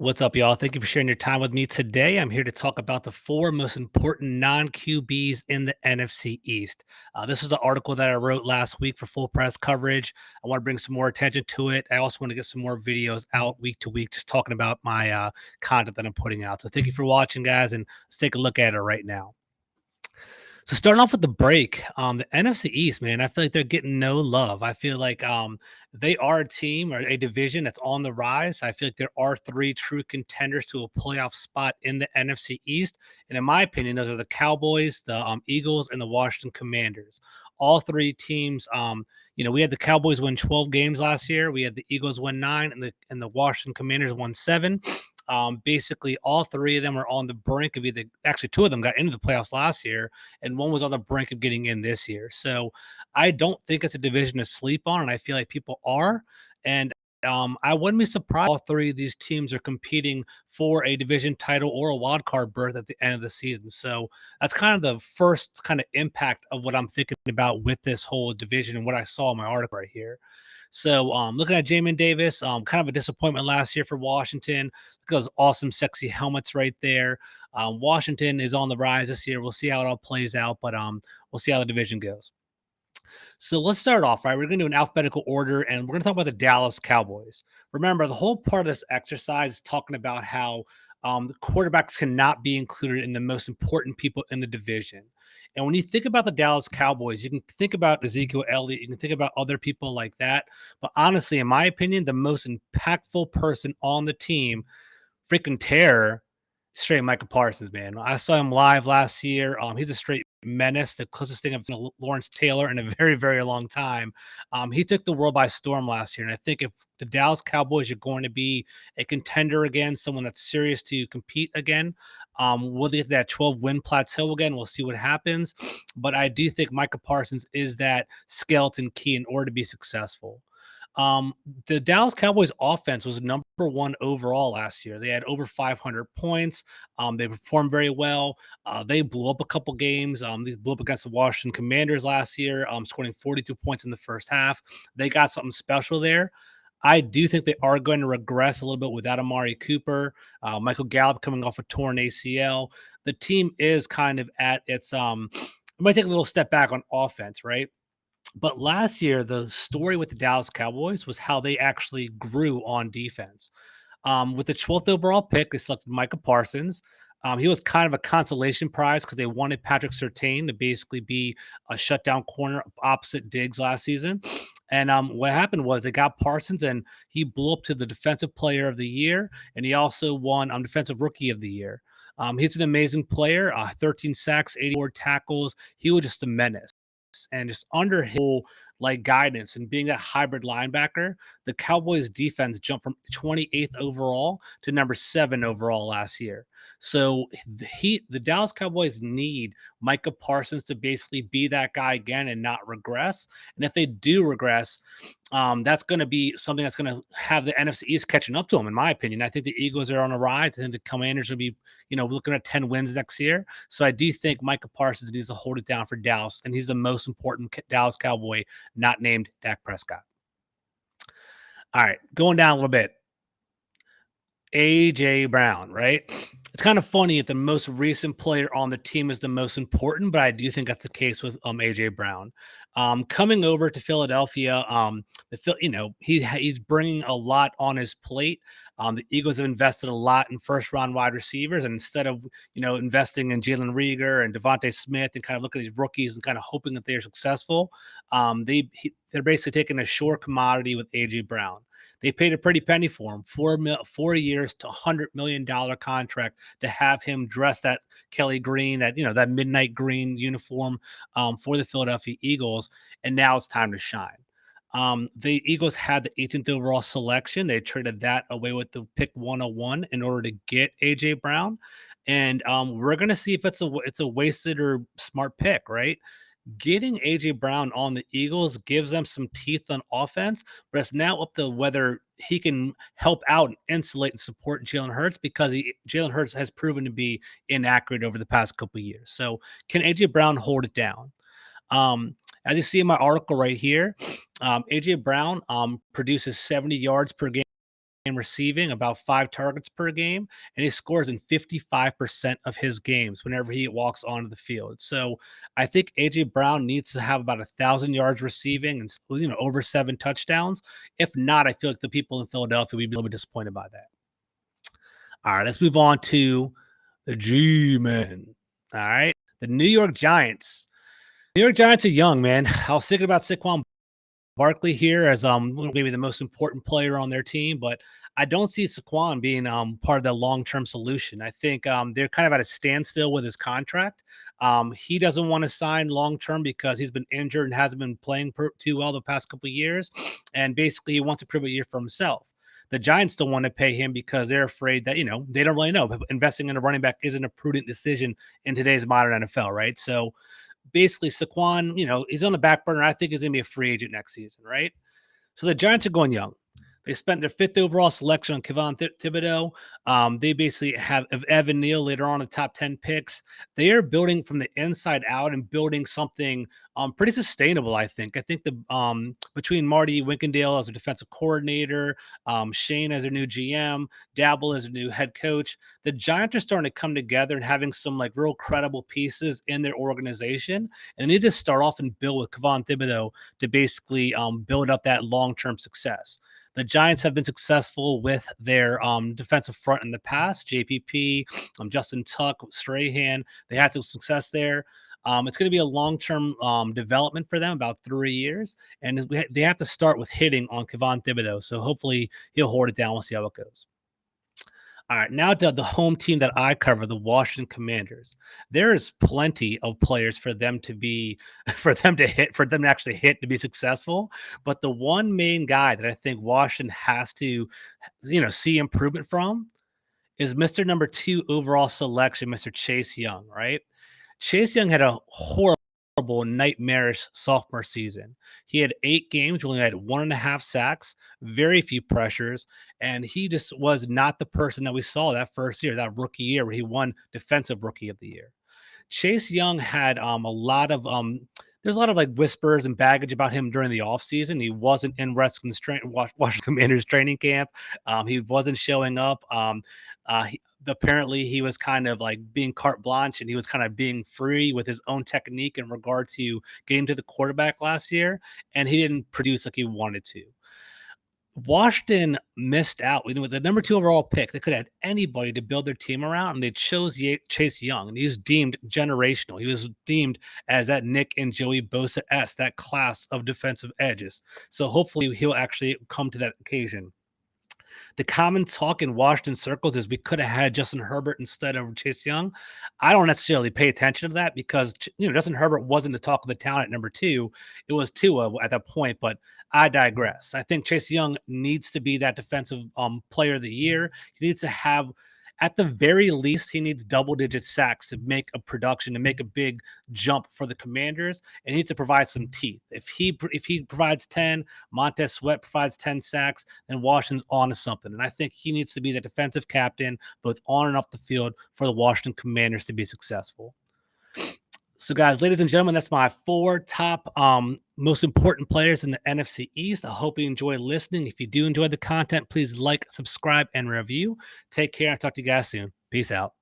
What's up, y'all? Thank you for sharing your time with me today. I'm here to talk about the four most important non-QBs in the NFC East. This was an article that I wrote last week for full press coverage. I want to bring some more attention to it. I also want to get some more videos out week to week, just talking about my content that I'm putting out. So thank you for watching, guys, and let's take a look at it right now. So starting off with the break, the NFC East, man, I feel like they're getting no love. I feel like they are a team or a division that's on the rise. I feel like there are three true contenders to a playoff spot in the NFC East, and in my opinion, those are the Cowboys, the Eagles, and the Washington Commanders. All three teams, we had the Cowboys win 12 games last year. We had the Eagles win 9, and the Washington Commanders won 7. Basically, all three of them are on the brink of either. Actually, two of them got into the playoffs last year, and one was on the brink of getting in this year. So, I don't think it's a division to sleep on, and I feel like people are. And I wouldn't be surprised. All three of these teams are competing for a division title or a wild card berth at the end of the season. So that's kind of the first kind of impact of what I'm thinking about with this whole division and what I saw in my article right here. So looking at Jamin Davis, kind of a disappointment last year for Washington. Look at those awesome, sexy helmets right there. Washington is on the rise this year. We'll see how it all plays out, but we'll see how the division goes. So let's start off, right? We're going to do an alphabetical order, and we're going to talk about the Dallas Cowboys. Remember, the whole part of this exercise is talking about how the quarterbacks cannot be included in the most important people in the division. And when you think about the Dallas Cowboys, you can think about Ezekiel Elliott, you can think about other people like that. But honestly, in my opinion, the most impactful person on the team, freaking terror, straight Michael Parsons, man. I saw him live last year. He's a straight menace, the closest thing I've seen to Lawrence Taylor in a very, very long time. He took the world by storm last year. And I think if the Dallas Cowboys are going to be a contender again, someone that's serious to compete again, we'll get that 12-win plateau again. We'll see what happens. But I do think Michael Parsons is that skeleton key in order to be successful. The Dallas Cowboys offense was number one overall last year. They had over 500 points. They performed very well. They blew up a couple games. They blew up against the Washington Commanders last year, scoring 42 points in the first half. They got something special there. I do think they are going to regress a little bit without Amari Cooper, Michael Gallup coming off a torn ACL. The team is kind of at its it might take a little step back on offense, right? But last year, the story with the Dallas Cowboys was how they actually grew on defense. With the 12th overall pick, they selected Micah Parsons. He was kind of a consolation prize because they wanted Patrick Surtain to basically be a shutdown corner opposite Diggs last season. And what happened was they got Parsons, and he blew up to the Defensive Player of the Year, and he also won Defensive Rookie of the Year. He's an amazing player, 13 sacks, 84 tackles. He was just a menace. And just under his like guidance and being that hybrid linebacker, the Cowboys defense jumped from 28th overall to number 7 overall last year. So the Dallas Cowboys need Micah Parsons to basically be that guy again and not regress. And if they do regress, that's going to be something that's going to have the NFC East catching up to them, in my opinion. I think the Eagles are on a rise. I think the Commanders will be, looking at 10 wins next year. So I do think Micah Parsons needs to hold it down for Dallas, and he's the most important Dallas Cowboy, not named Dak Prescott. All right, going down a little bit. A.J. Brown, right? It's kind of funny that the most recent player on the team is the most important, but I do think that's the case with A.J. Brown. Coming over to Philadelphia, he's bringing a lot on his plate. The Eagles have invested a lot in first-round wide receivers, and instead of investing in Jalen Reagor and Devontae Smith and kind of looking at these rookies and kind of hoping that they're successful, they're basically taking a sure commodity with A.J. Brown. They paid a pretty penny for him, 4 years to $100 million contract to have him dress that Kelly green, that midnight green uniform for the Philadelphia Eagles. And now it's time to shine. The Eagles had the 18th overall selection. They traded that away with the pick 101 in order to get A.J. Brown. And we're going to see if it's a wasted or smart pick, right? Getting A.J. Brown on the Eagles gives them some teeth on offense, but it's now up to whether he can help out and insulate and support Jalen Hurts, because Jalen Hurts has proven to be inaccurate over the past couple of years. So can A.J. Brown hold it down? As you see in my article right here, A.J. Brown produces 70 yards per game receiving, about 5 targets per game, and he scores in 55% of his games whenever he walks onto the field. So I think AJ Brown needs to have about 1,000 yards receiving and over 7 touchdowns. If not, I feel like the people in Philadelphia would be a little bit disappointed by that. All right, let's move on to the G-men. All right, the New York Giants. New York Giants are young, man. I was thinking about Saquon Barkley here as maybe the most important player on their team, but I don't see Saquon being part of the long-term solution. I think they're kind of at a standstill with his contract. He doesn't want to sign long-term because he's been injured and hasn't been playing too well the past couple of years, and basically he wants to prove a year for himself. The Giants don't want to pay him because they're afraid that they don't really know. But investing in a running back isn't a prudent decision in today's modern NFL, right? So basically Saquon, he's on the back burner. I think he's going to be a free agent next season, right? So the Giants are going young. They spent their 5th overall selection on Kayvon Thibodeau. They basically have Evan Neal later on in the top 10 picks. They are building from the inside out and building something pretty sustainable, I think. I think the between Marty Winkendale as a defensive coordinator, Shane as their new GM, Dabble as a new head coach, the Giants are starting to come together and having some like real credible pieces in their organization. And they need to start off and build with Kayvon Thibodeau to basically build up that long-term success. The Giants have been successful with their defensive front in the past. JPP, Justin Tuck, Strahan, they had some success there. It's going to be a long-term development for them, about 3 years. And they have to start with hitting on Kayvon Thibodeau. So hopefully he'll hold it down. We'll see how it goes. All right, now to the home team that I cover, the Washington Commanders. There is plenty of players for them to be, for them to actually hit to be successful. But the one main guy that I think Washington has to, see improvement from is Mr. Number 2 overall selection, Mr. Chase Young, right? Chase Young had a horrible, nightmarish sophomore season. He had 8 games, only had 1.5 sacks, very few pressures, and he just was not the person that we saw that first year, that rookie year where he won Defensive Rookie of the Year. Chase Young had a lot of there's a lot of like whispers and baggage about him during the offseason. He wasn't in Washington Commanders training camp. He wasn't showing up. Apparently he was kind of like being carte blanche and he was kind of being free with his own technique in regard to getting to the quarterback last year, and he didn't produce like he wanted to. Washington missed out. With the number 2 overall pick, they could have had anybody to build their team around, and they chose Chase Young, and he was deemed generational. He was deemed as that Nick and Joey Bosa-esque, that class of defensive edges. So hopefully he'll actually come to that occasion. The common talk in Washington circles is we could have had Justin Herbert instead of Chase Young. I don't necessarily pay attention to that because Justin Herbert wasn't the talk of the town at number 2. It was Tua at that point, but I digress. I think Chase Young needs to be that defensive player of the year. He needs to have, at the very least, he needs double-digit sacks to make a production, to make a big jump for the Commanders, and he needs to provide some teeth. If he provides 10, Montez Sweat provides 10 sacks, then Washington's on to something. And I think he needs to be the defensive captain, both on and off the field, for the Washington Commanders to be successful. So, guys, ladies and gentlemen, that's my 4 top most important players in the NFC East. I hope you enjoy listening. If you do enjoy the content, please like, subscribe, and review. Take care. I'll talk to you guys soon. Peace out.